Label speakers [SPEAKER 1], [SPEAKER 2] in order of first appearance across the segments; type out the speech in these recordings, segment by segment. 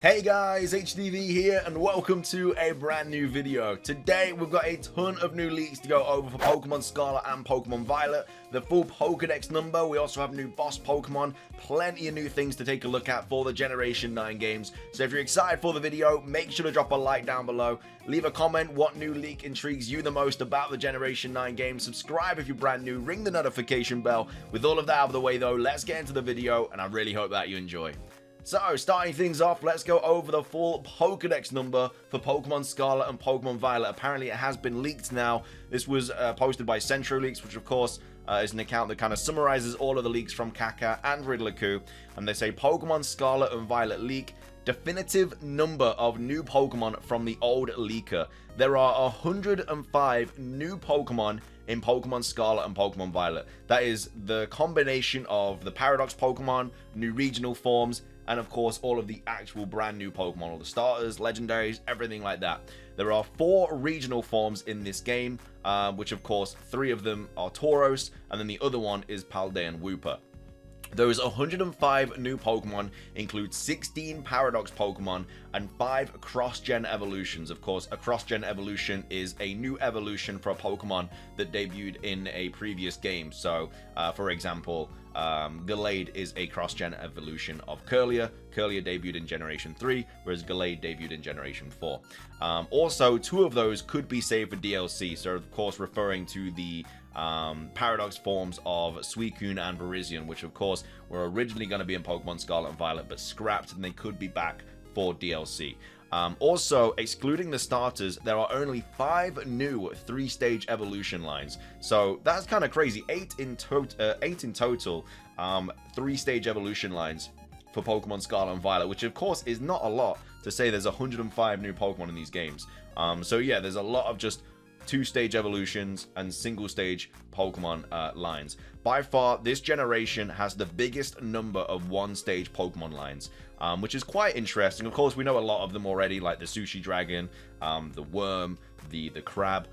[SPEAKER 1] Hey guys, HDvee here and welcome to a brand new video. Today we've got a ton of new leaks to go over for Pokemon Scarlet and Pokemon Violet, the full Pokedex number, we also have new boss Pokemon, plenty of new things to take a look at for the Generation 9 games. So if you're excited for the video, make sure to drop a like down below, leave a comment what new leak intrigues you the most about the Generation 9 games, subscribe if you're brand new, ring the notification bell. With all of that out of the way though, let's get into the video and I really hope that you enjoy. So, starting things off, let's go over the full Pokedex number for Pokemon Scarlet and Pokemon Violet. Apparently, it has been leaked now. This was posted by CentroLeaks, which of course is an account that kind of summarizes all of the leaks from Kaka and Riddler-Coup. And they say Pokemon Scarlet and Violet leak. Definitive number of new Pokemon from the old leaker. There are 105 new Pokemon in Pokemon Scarlet and Pokemon Violet. That is the combination of the Paradox Pokemon, new regional forms, and of course all of the actual brand new Pokemon, all the starters, legendaries, everything like that. There are 4 regional forms in this game, which of course 3 of them are Tauros, and then the other one is Paldean Wooper. Those 105 new Pokemon include 16 Paradox Pokemon and 5 cross-gen evolutions. Of course, a cross-gen evolution is a new evolution for a Pokemon that debuted in a previous game. So, for example, Gallade is a cross-gen evolution of Curlier. Curlier debuted in Generation 3, whereas Gallade debuted in Generation 4. Also, 2 of those could be saved for DLC, so of course referring to the Paradox forms of Suicune and Virizion, which of course were originally going to be in Pokemon Scarlet and Violet, but scrapped, and they could be back for DLC. Also, excluding the starters, there are only 5 new 3-stage evolution lines. So that's kind of crazy. 8 in total, 3-stage evolution lines for Pokemon Scarlet and Violet, which of course is not a lot to say there's 105 new Pokemon in these games. So yeah, there's a lot of just 2-stage evolutions and single-stage Pokemon lines. By far, this generation has the biggest number of 1-stage Pokemon lines, which is quite interesting. Of course, we know a lot of them already, like the Sushi Dragon, the Worm, the Crab.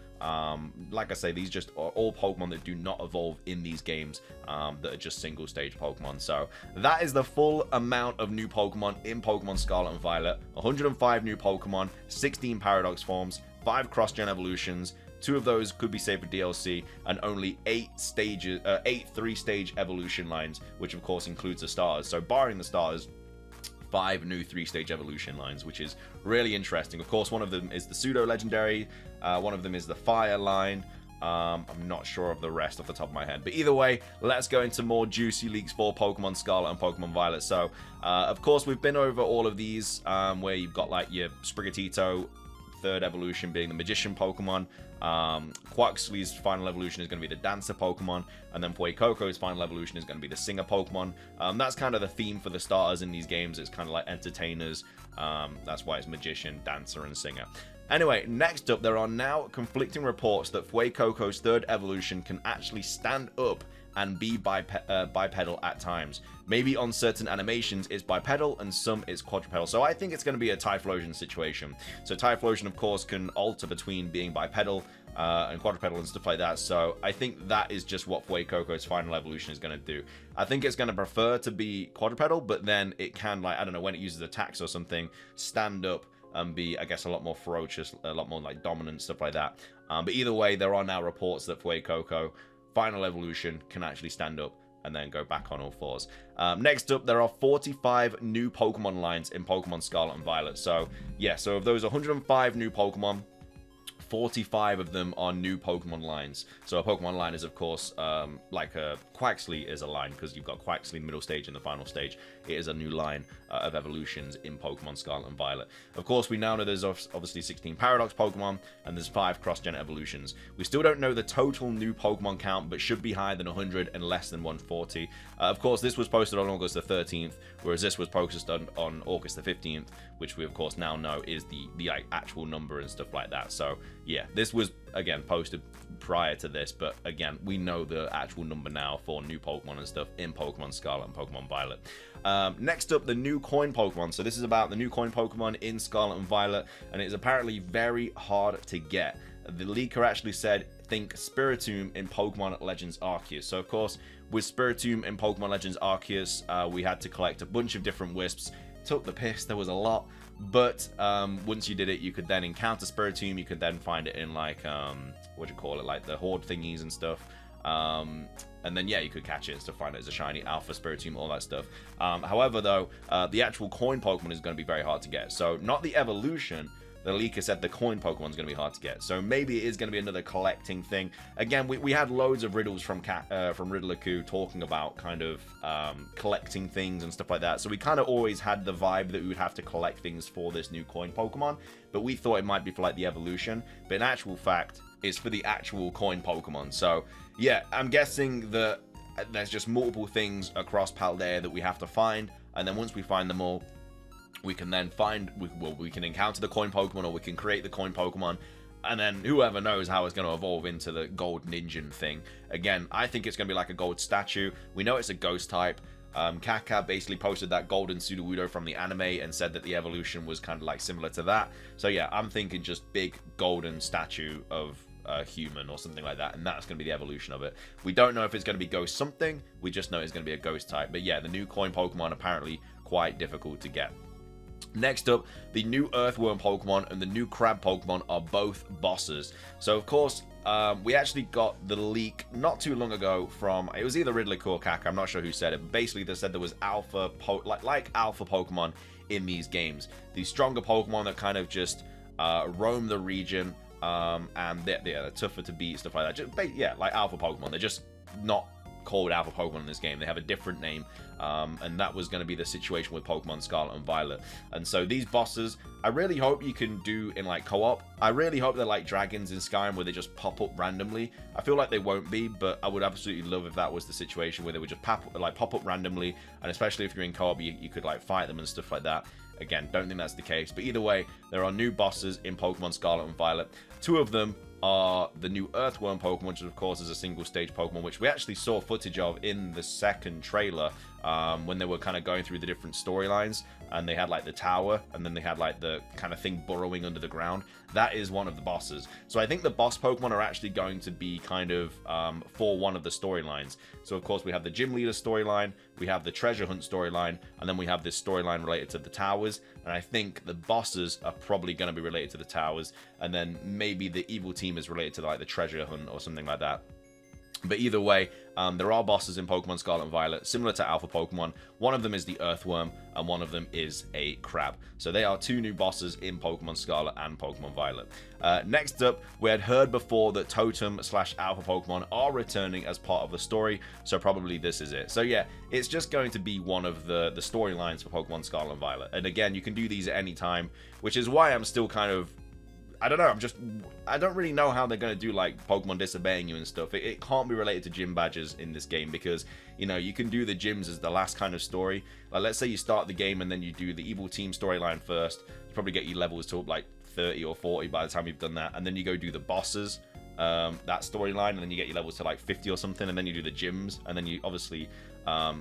[SPEAKER 1] Like I say, these just are all Pokemon that do not evolve in these games, that are just single-stage Pokemon. So that is the full amount of new Pokemon in Pokemon Scarlet and Violet. 105 new Pokemon, 16 Paradox forms, 5 cross-gen evolutions, 2 of those could be saved for DLC, and only 8 3-stage evolution lines, which of course includes the starters. So barring the starters, 5 new 3-stage evolution lines, which is really interesting. Of course, one of them is the pseudo-legendary, one of them is the fire line. I'm not sure of the rest off the top of my head, but either way, let's go into more juicy leaks for Pokemon Scarlet and Pokemon Violet. So, of course, we've been over all of these, where you've got like your Sprigatito, 3rd evolution being the Magician Pokemon. Quaxly's final evolution is going to be the Dancer Pokemon, and then FUECOCO's final evolution is going to be the Singer Pokemon. That's kind of the theme for the starters in these games. It's kind of like entertainers. That's why it's Magician, Dancer, and Singer. Anyway, next up, there are now conflicting reports that FUECOCO's 3rd evolution can actually stand up and be bipedal at times. Maybe on certain animations it's bipedal and some it's quadrupedal. So I think it's going to be a Typhlosion situation. So Typhlosion, of course, can alter between being bipedal and quadrupedal and stuff like that. So I think that is just what FUECOCO's final evolution is going to do. I think it's going to prefer to be quadrupedal, but then it can, like, I don't know, when it uses attacks or something, stand up and be, I guess, a lot more ferocious, a lot more like dominant, stuff like that. But either way, there are now reports that FUECOCO final evolution can actually stand up and then go back on all 4s. Next up, there are 45 new Pokemon lines in Pokemon Scarlet and Violet. So yeah, so of those 105 new Pokemon, 45 of them are new Pokemon lines. So a Pokemon line is, of course, like a Quaxly is a line, because you've got Quaxly middle stage and the final stage. It is a new line of evolutions in Pokemon Scarlet and Violet. Of course, we now know there's obviously 16 Paradox Pokemon, and there's 5 cross-gen evolutions. We still don't know the total new Pokemon count, but should be higher than 100 and less than 140. Of course, this was posted on August the 13th, whereas this was posted on August the 15th, which we, of course, now know is the actual number and stuff like that. So yeah, this was, again, posted prior to this, but again, we know the actual number now for new Pokemon and stuff in Pokemon Scarlet and Pokemon Violet. Next up, the new coin Pokemon. So this is about the new coin Pokemon in Scarlet and Violet, and it is apparently very hard to get. The leaker actually said, think Spiritomb in Pokemon Legends Arceus. So of course, with Spiritomb in Pokemon Legends Arceus, we had to collect a bunch of different wisps took the piss. There was a lot. But once you did it, you could then encounter Spiritomb. You could then find it in like, what do you call it? Like the horde thingies and stuff. And then, yeah, you could catch it and stuff, find it as a shiny alpha Spiritomb, all that stuff. However, though, the actual coin Pokemon is going to be very hard to get. So, not the evolution. The leaker said the coin Pokemon is going to be hard to get. So, maybe it is going to be another collecting thing. Again, we had loads of riddles from Riddler-Coo talking about kind of collecting things and stuff like that. So, we kind of always had the vibe that we would have to collect things for this new coin Pokemon. But we thought it might be for, like, the evolution. But in actual fact, it's for the actual coin Pokemon. So, yeah, I'm guessing that there's just multiple things across Paldea that we have to find, and then once we find them all, we can then we can encounter the coin Pokemon, or we can create the coin Pokemon, and then whoever knows how it's going to evolve into the gold Ninja thing. Again, I think it's going to be like a gold statue. We know it's a ghost type. Kaka basically posted that golden Sudowoodo from the anime and said that the evolution was kind of like similar to that. So yeah, I'm thinking just big golden statue of human or something like that, and that's going to be the evolution of it. We don't know if it's going to be ghost something, we just know it's going to be a ghost type. But yeah, the new coin Pokemon apparently quite difficult to get. Next up, the new Earthworm Pokemon and the new Crab Pokemon are both bosses. So of course, we actually got the leak not too long ago from, it was either Riddler-Coo or Kaka, I'm not sure who said it, but basically they said there was alpha like alpha Pokemon in these games. These stronger Pokemon that kind of just roam the region, and they're tougher to beat, stuff like that. Yeah, like alpha Pokemon. They're just not called alpha Pokemon in this game. They have a different name, and that was going to be the situation with Pokemon Scarlet and Violet. And so these bosses, I really hope you can do in like co-op. I really hope they're like dragons in Skyrim where they just pop up randomly. I feel like they won't be, but I would absolutely love if that was the situation where they would just pop up randomly, and especially if you're in co-op, you could like fight them and stuff like that. Again, don't think that's the case, but either way, there are new bosses in Pokemon Scarlet and Violet. Two of them are the new Earthworm Pokemon, which of course is a single stage Pokemon, which we actually saw footage of in the second trailer, when they were kind of going through the different storylines, and they had like the tower, and then they had like the kind of thing burrowing under the ground. That is one of the bosses. So I think the boss Pokemon are actually going to be kind of for one of the storylines. So of course we have the gym leader storyline, we have the treasure hunt storyline, and then we have this storyline related to the towers. And I think the bosses are probably going to be related to the towers, and then maybe the evil team is related to like the treasure hunt or something like that. But either way, there are bosses in Pokemon Scarlet and Violet, similar to Alpha Pokemon. One of them is the Earthworm, and one of them is a Crab. So they are two new bosses in Pokemon Scarlet and Pokemon Violet. Next up, we had heard before that Totem/Alpha Pokemon are returning as part of the story, so probably this is it. So yeah, it's just going to be one of the storylines for Pokemon Scarlet and Violet. And again, you can do these at any time, which is why I'm still kind of, I don't know, I don't really know how they're going to do like Pokemon disobeying you and stuff. It can't be related to gym badges in this game, because, you know, you can do the gyms as the last kind of story. Like, let's say you start the game and then you do the evil team storyline first. You probably get your levels to like 30 or 40 by the time you've done that. And then you go do the bosses, that storyline, and then you get your levels to like 50 or something. And then you do the gyms, and then you obviously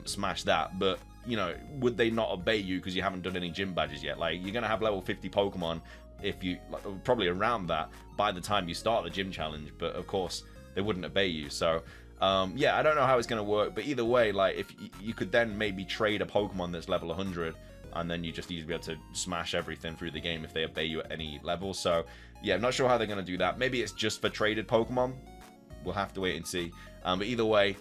[SPEAKER 1] smash that. But, you know, would they not obey you because you haven't done any gym badges yet? Like, you're going to have level 50 Pokemon, if you probably around that by the time you start the gym challenge, but of course they wouldn't obey you. So yeah, I don't know how it's going to work, but either way, like, if you could then maybe trade a Pokemon that's level 100, and then you just easily be able to smash everything through the game if they obey you at any level. So yeah, I'm not sure how they're going to do that. Maybe it's just for traded Pokemon. We'll have to wait and see. But either way,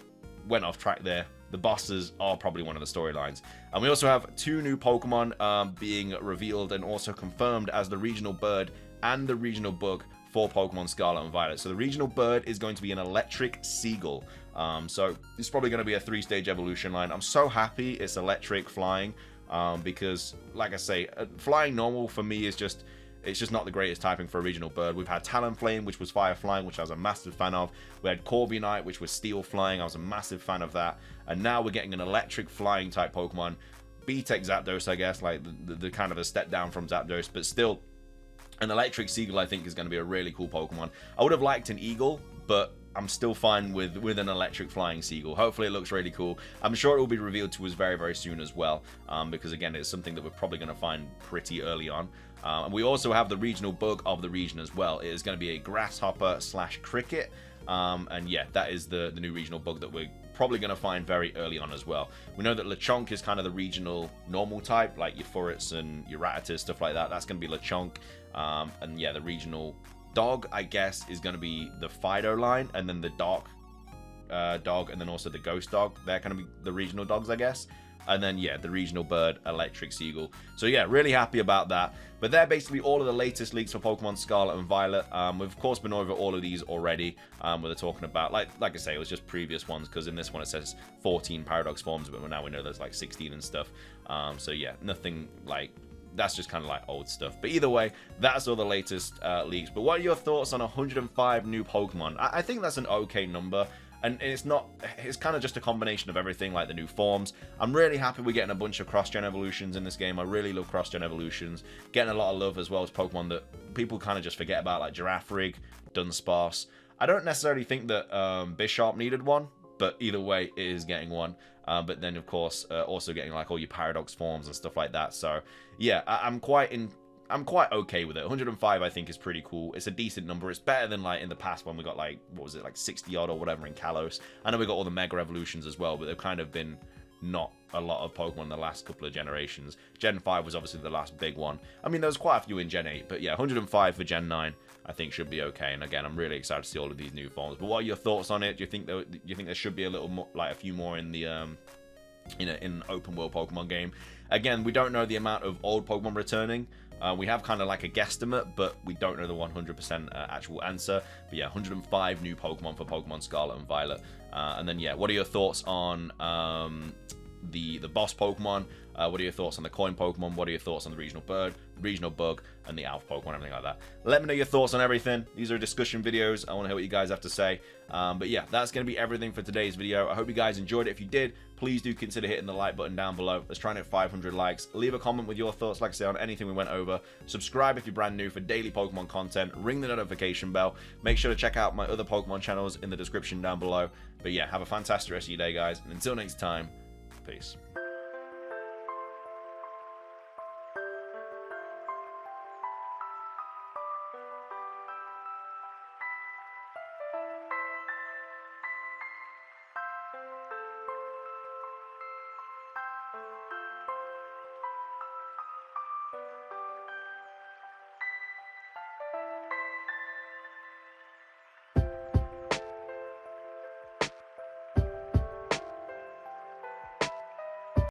[SPEAKER 1] went off track there. The bosses are probably one of the storylines. And we also have two new Pokemon being revealed and also confirmed as the regional bird and the regional bug for Pokemon Scarlet and Violet. So the regional bird is going to be an electric seagull. So it's probably going to be a 3-stage evolution line. I'm so happy it's electric flying, because, like I say, flying normal for me is just, it's just not the greatest typing for a regional bird. We've had Talonflame, which was fire flying, which I was a massive fan of. We had Corviknight, which was steel flying. I was a massive fan of that. And now we're getting an electric flying type Pokemon. BTEC Zapdos, I guess, like the kind of a step down from Zapdos, but still, an electric seagull I think is going to be a really cool Pokemon. I would have liked an eagle, but I'm still fine with an electric flying seagull. Hopefully it looks really cool. I'm sure it will be revealed to us very, very soon as well, because again, it's something that we're probably going to find pretty early on. And we also have the regional bug of the region as well. It is going to be a grasshopper/cricket. And yeah, that is the new regional bug that we're probably going to find very early on as well. We know that Lechonk is kind of the regional normal type, like your Furrets and your Rattatas, stuff like that. That's going to be Lechonk. And yeah, the regional dog, I guess, is going to be the Fido line, and then the dark dog, and then also the ghost dog. They're going to be the regional dogs, I guess. And then, yeah, the regional bird, Electric Seagull. So, yeah, really happy about that. But they're basically all of the latest leaks for Pokemon Scarlet and Violet. We've, of course, been over all of these already. Where they're talking about, like I say, it was just previous ones. Because in this one, it says 14 Paradox forms. But now we know there's, like, 16 and stuff. So, yeah, nothing, like... That's just kind of like old stuff. But either way, that's all the latest leaks. But what are your thoughts on 105 new Pokemon? I think that's an okay number. And it's kind of just a combination of everything, like the new forms. I'm really happy we're getting a bunch of cross-gen evolutions in this game. I really love cross-gen evolutions. Getting a lot of love as well as Pokemon that people kind of just forget about, like Girafarig, Dunsparce. I don't necessarily think that Bisharp needed one, but either way, it is getting one. But then, of course, also getting like all your Paradox forms and stuff like that. So, yeah, I'm quite okay with it. 105, I think, is pretty cool. It's a decent number. It's better than, like, in the past when we got, like, what was it, like 60-odd or whatever in Kalos. I know we got all the Mega Evolutions as well, but they've kind of been not a lot of Pokemon in the last couple of generations. Gen 5 was obviously the last big one. I mean, there was quite a few in Gen 8, but yeah, 105 for Gen 9, I think should be okay. And again, I'm really excited to see all of these new forms. But what are your thoughts on it? Do you think there should be a little more, like a few more in the in an open world Pokemon game? Again, we don't know the amount of old Pokemon returning. We have kind of like a guesstimate, but we don't know the 100% actual answer. But yeah, 105 new Pokemon for Pokemon Scarlet and Violet. And then yeah, what are your thoughts on the boss Pokemon? What are your thoughts on the coin Pokemon? What are your thoughts on the regional bird, regional bug, and the Alpha Pokemon, everything like that? Let me know your thoughts on everything. These are discussion videos. I want to hear what you guys have to say. But yeah, that's going to be everything for today's video. I hope you guys enjoyed it. If you did, please do consider hitting the like button down below. Let's try and hit 500 likes. Leave a comment with your thoughts, like I say, on anything we went over. Subscribe if you're brand new for daily Pokemon content. Ring the notification bell. Make sure to check out my other Pokemon channels in the description down below. But yeah, have a fantastic rest of your day, guys. And until next time, peace.